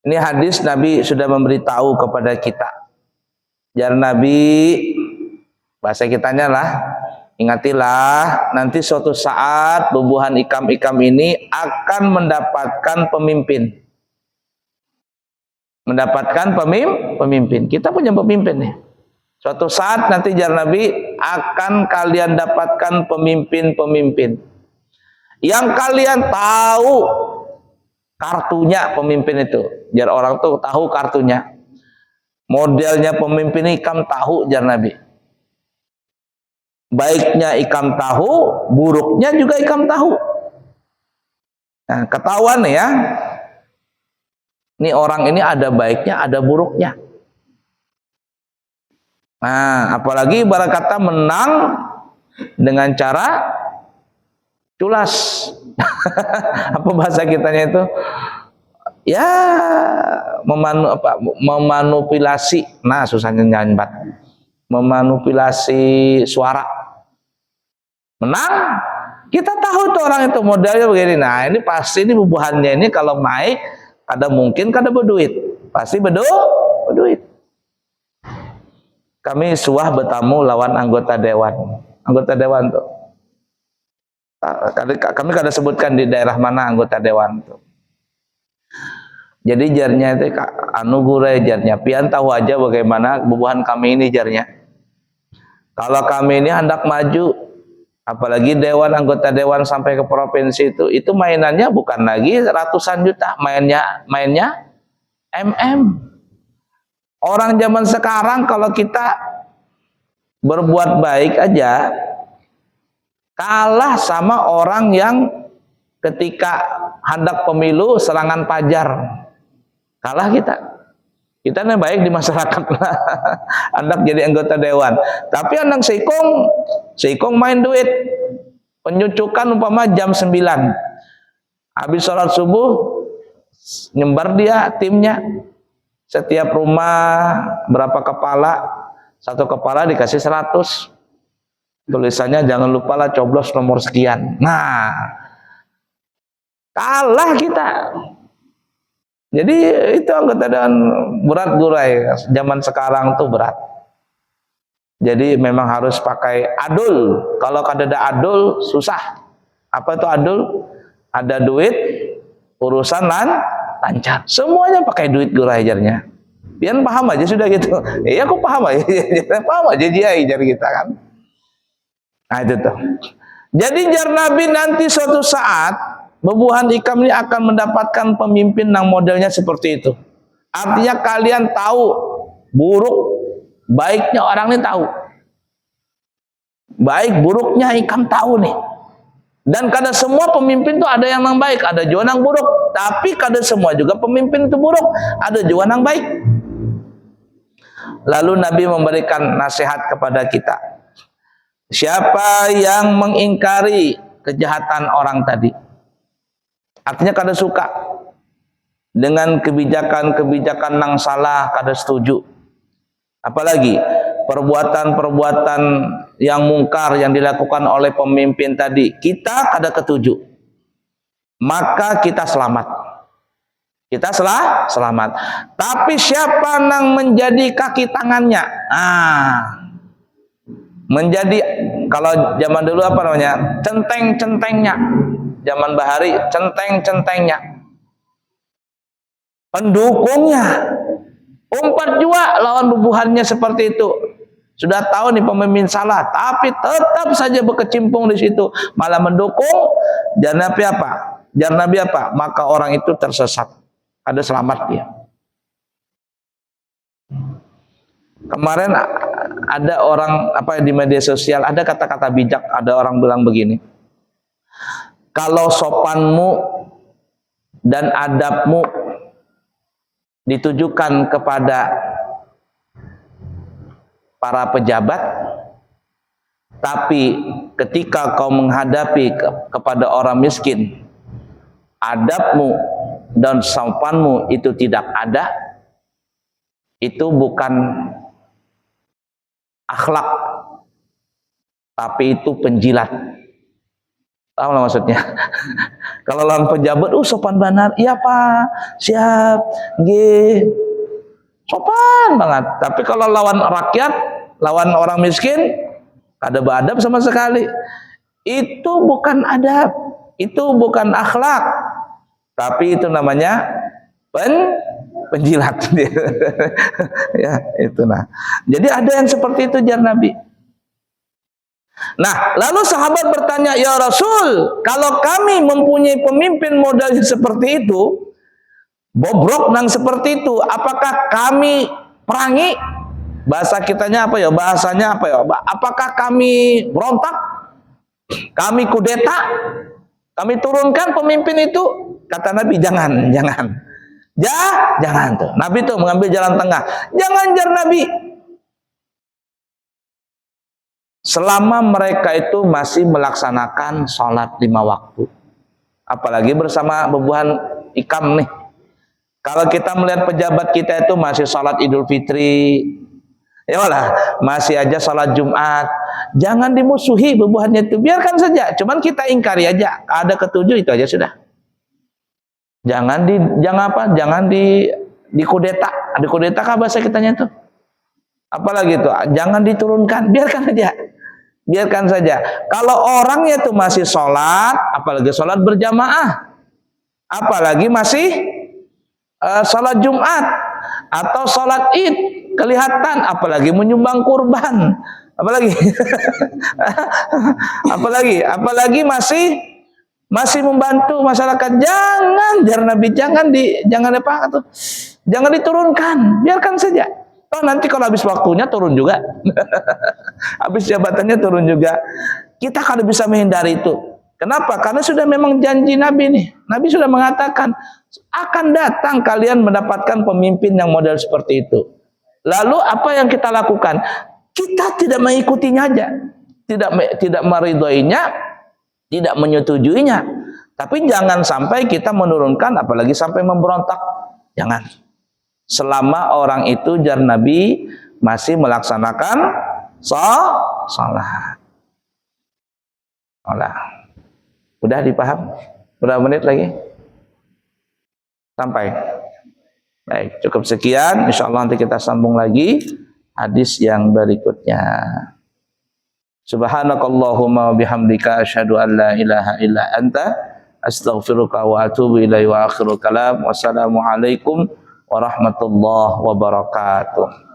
Ini hadis Nabi sudah memberitahu kepada kita. Jar Nabi, bahasa kitanya lah, ingatilah nanti suatu saat bubuhan ikam-ikam ini akan mendapatkan pemimpin. Mendapatkan pemimpin. Kita punya pemimpin nih. Suatu saat nanti jar Nabi akan kalian dapatkan pemimpin-pemimpin yang kalian tahu kartunya pemimpin itu. Jar orang tuh tahu kartunya. Modelnya pemimpin ikam tahu jar Nabi. Baiknya ikam tahu, buruknya juga ikam tahu. Nah, ketahuan ya. Ini orang ini ada baiknya, ada buruknya. Nah, apalagi ibarat kata menang dengan cara culas. Apa bahasa kitanya itu? Ya, memanipulasi. Nah, susahnya nyanbat. Memanipulasi suara. Menang, kita tahu tuh orang itu modelnya begini. Nah, ini pasti ini bubuhannya ini kalau naik kada mungkin kada berduit. Pasti berduit. Kami suah bertamu lawan anggota dewan. Anggota dewan tuh. Kami kada sebutkan di daerah mana anggota dewan tuh. Jadi jarnya itu anu gurai jarnya. Pian tahu aja bagaimana bubuhan kami ini jarnya. Kalau kami ini hendak maju, apalagi dewan anggota dewan sampai ke provinsi itu mainannya bukan lagi ratusan juta, mainnya MM. Orang zaman sekarang kalau kita berbuat baik aja kalah sama orang yang ketika hendak pemilu serangan pajar. Kalah kita. Kita nih baik di masyarakat. Hendak jadi anggota dewan. Tapi hendak seikong main duit. Penyucukan umpama jam 9. Habis sholat subuh nyembar dia timnya. Setiap rumah berapa kepala, satu kepala dikasih 100. Tulisannya jangan lupa lah coblos nomor sekian. Nah, kalah kita. Jadi itu anggota dewan berat gurai. Zaman sekarang tuh berat. Jadi memang harus pakai adul. Kalau kada ada adul susah. Apa itu adul? Ada duit, urusan lancar. Semuanya pakai duit gurai jarnya. Pian paham aja sudah gitu. Iya aku paham aja. Paham aja dia jar kita kan. Nah itu tuh. Jadi jar Nabi nanti suatu saat bubuhan ikam ini akan mendapatkan pemimpin yang modelnya seperti itu. Artinya kalian tahu buruk baiknya orang ini tahu. Baik buruknya ikam tahu nih. Dan kada semua pemimpin itu ada yang baik, ada juga yang buruk. Tapi kada semua juga pemimpin itu buruk, ada juga yang baik. Lalu Nabi memberikan nasihat kepada kita. Siapa yang mengingkari kejahatan orang tadi, artinya kada suka dengan kebijakan-kebijakan yang salah, kada setuju. Apalagi perbuatan-perbuatan yang mungkar yang dilakukan oleh pemimpin tadi, kita kada ketuju. Maka kita selamat. Kita selamat. Tapi siapa yang menjadi kaki tangannya? Menjadi, kalau zaman dulu apa namanya? Centeng-centengnya. Zaman Bahari, centeng-centengnya. Pendukungnya. Umpat juga lawan bubuhannya seperti itu. Sudah tahu nih pemimpin salah, tapi tetap saja berkecimpung di situ, malah mendukung. Jar Nabi apa? Jar Nabi apa? Maka orang itu tersesat. Ada selamat dia. Kemarin ada orang apa di media sosial ada kata-kata bijak, ada orang bilang begini. Kalau sopanmu dan adabmu ditujukan kepada para pejabat, tapi ketika kau menghadapi kepada orang miskin, adabmu dan sopanmu itu tidak ada, itu bukan akhlak, tapi itu penjilat. Paham lah maksudnya? Kalau lawan pejabat, sopan benar. Iya Pak, siap. G, sopan banget. Tapi kalau lawan rakyat, lawan orang miskin, ada beradab sama sekali. Itu bukan adab, itu bukan akhlak, tapi itu namanya penjilat. Ya, itu nah. Jadi ada yang seperti itu jar Nabi. Nah, lalu sahabat bertanya, ya Rasul, kalau kami mempunyai pemimpin modal seperti itu, bobrok dan seperti itu, apakah kami perangi? Bahasa kitanya apa ya? Bahasanya apa ya? Apakah kami berontak? Kami kudeta? Kami turunkan pemimpin itu? Kata Nabi, jangan. Jangan tuh. Nabi tuh mengambil jalan tengah. Jangan jar Nabi. Selama mereka itu masih melaksanakan sholat 5 waktu, apalagi bersama bebuhan ikam nih. Kalau kita melihat pejabat kita itu masih sholat Idul Fitri, ya malah masih aja sholat Jumat, jangan dimusuhi bebuhannya itu, biarkan saja. Cuman kita ingkari aja, ada ketujuh itu aja sudah. Jangan dikudeta. Ada kudeta kah bahasa kitanya itu? Apalagi itu, jangan diturunkan, biarkan aja. Biarkan saja. Kalau orangnya itu masih sholat, apalagi sholat berjamaah, apalagi masih sholat Jumat atau sholat Id kelihatan, apalagi menyumbang kurban, apalagi masih membantu masyarakat, jangan diturunkan, biarkan saja. Nanti kalau habis waktunya turun juga. Habis jabatannya turun juga. Kita kalau bisa menghindari itu. Kenapa? Karena sudah memang janji Nabi nih. Nabi sudah mengatakan akan datang kalian mendapatkan pemimpin yang model seperti itu. Lalu apa yang kita lakukan? Kita tidak mengikutinya aja. Tidak meridhoinya, tidak menyetujuinya. Tapi jangan sampai kita menurunkan, apalagi sampai memberontak. Jangan. Selama orang itu jar Nabi masih melaksanakan sholat. Udah dipaham? Berapa menit lagi? Sampai. Baik, cukup sekian. Insyaallah nanti kita sambung lagi hadis yang berikutnya. Subhanakallahumma bihamdika asyhadu an la ilaha illa anta astaghfiruka wa atubu ilaihi wa akhirul kalam. Wassalamualaikum warahmatullahi wabarakatuh.